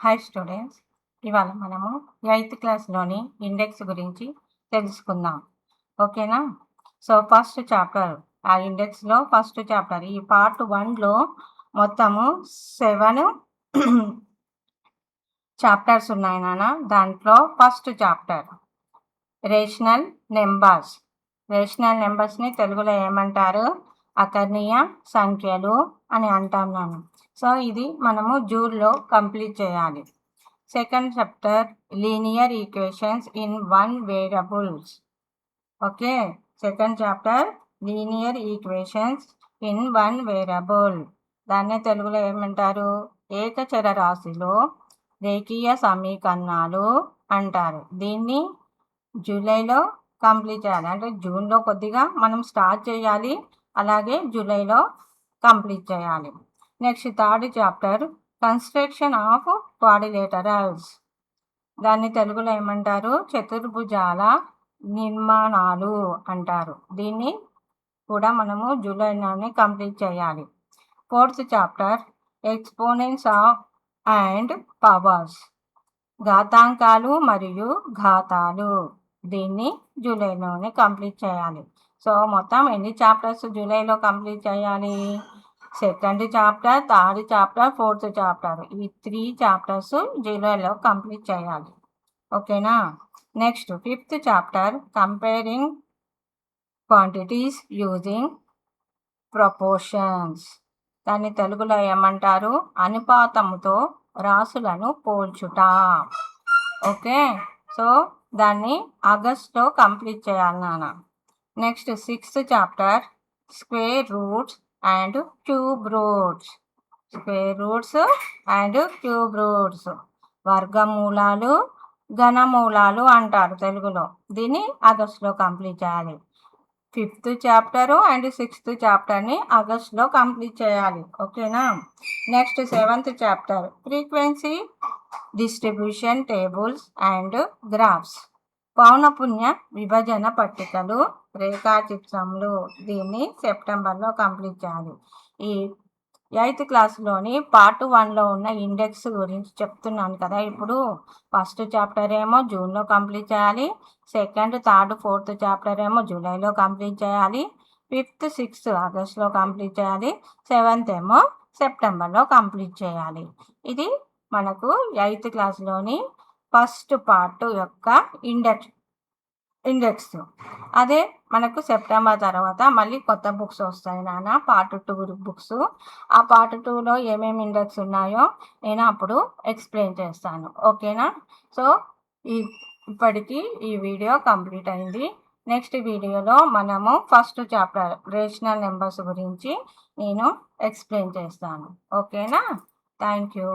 Hi students, ఇవాళ మనము 8th క్లాస్లోని index గురించి తెలుసుకుందాం. ఓకేనా? సో ఫస్ట్ చాప్టర్, ఆ ఇండెక్స్లో ఫస్ట్ చాప్టర్, ఈ పార్ట్ 1లో మొత్తము 7 చాప్టర్స్ ఉన్నాయి నాన్న. దాంట్లో first chapter rational numbers. Rational నెంబర్స్ని తెలుగులో ఏమంటారు? అకర్ణీయ సంఖ్యలు అని అంటాం నాన్న. సో ఇది మనము జూన్లో కంప్లీట్ చేయాలి. Second chapter linear equations in one variables. Okay, second chapter linear equations in one variable. దాన్నే తెలుగులో ఏమంటారు? ఏకచర రాశిలో రేఖీయ సమీకరణాలు అంటారు. దీన్ని జూలైలో కంప్లీట్ చేయాలి. అంటే జూన్లో కొద్దిగా మనం స్టార్ట్ చేయాలి, అలాగే జూలైలో కంప్లీట్ చేయాలి. Next third chapter construction of quadrilaterals. దాన్ని తెలుగులో ఏమంటారు? చతుర్భుజాల నిర్మాణాలు అంటారు. దీన్ని కూడా మనము జూలైలోనే కంప్లీట్ చేయాలి. Fourth chapter exponents of and powers. ఘాతాంకాలు మరియు ఘాతాలు. దీన్ని జూలైలోనే కంప్లీట్ చేయాలి. సో మొత్తం ఎన్ని చాప్టర్స్ జూలైలో కంప్లీట్ చేయాలి? Second chapter, third chapter, fourth chapter, ఈ 3 చాప్టర్స్ జూలైలో కంప్లీట్ చేయాలి. ఓకేనా? Next fifth chapter comparing quantities using proportions. దాన్ని తెలుగులో ఏమంటారు? అనుపాతముతో రాసులను పోల్చుట. ఓకే, సో దాన్ని ఆగస్ట్లో కంప్లీట్ చేయాలి నాన్న. Next sixth chapter square roots and cube roots. Square roots and cube roots, వర్గమూలాలు, ఘనమూలాలు అంటారు తెలుగులో. దీన్ని ఆగస్ట్లో కంప్లీట్ చేయాలి. ఫిఫ్త్ చాప్టరు అండ్ సిక్స్త్ చాప్టర్ని ఆగస్ట్లో కంప్లీట్ చేయాలి. ఓకేనా? Next seventh chapter frequency distribution tables and graphs. పౌనపున్య విభజన పట్టికలు, రేఖాచిత్రములు. దీన్ని సెప్టెంబర్లో కంప్లీట్ చేయాలి. ఈ 8th క్లాస్లోని పార్ట్ 1లో ఉన్న ఇండెక్స్ గురించి చెప్తున్నాను కదా. ఇప్పుడు ఫస్ట్ చాప్టర్ ఏమో జూన్లో కంప్లీట్ చేయాలి, సెకండ్, థర్డ్, ఫోర్త్ చాప్టర్ ఏమో జూలైలో కంప్లీట్ చేయాలి, ఫిఫ్త్, సిక్స్త్ ఆగస్ట్లో కంప్లీట్ చేయాలి, సెవెంత్ ఏమో సెప్టెంబర్లో కంప్లీట్ చేయాలి. ఇది మనకు 8th క్లాస్లోని ఫస్ట్ పార్ట్ యొక్క ఇండెక్స్. అదే మనకు సెప్టెంబర్ తర్వాత మళ్ళీ కొత్త బుక్స్ వస్తాయి నాన్న, పార్ట్ 2 బుక్స్. ఆ పార్ట్ 2లో ఏమేమి ఇండెక్స్ ఉన్నాయో నేను అప్పుడు ఎక్స్ప్లెయిన్ చేస్తాను. ఓకేనా? సో ఇప్పటికీ ఈ వీడియో కంప్లీట్ అయింది. నెక్స్ట్ వీడియోలో మనము ఫస్ట్ చాప్టర్ రేషనల్ నెంబర్స్ గురించి నేను ఎక్స్ప్లెయిన్ చేస్తాను. ఓకేనా? Thank you.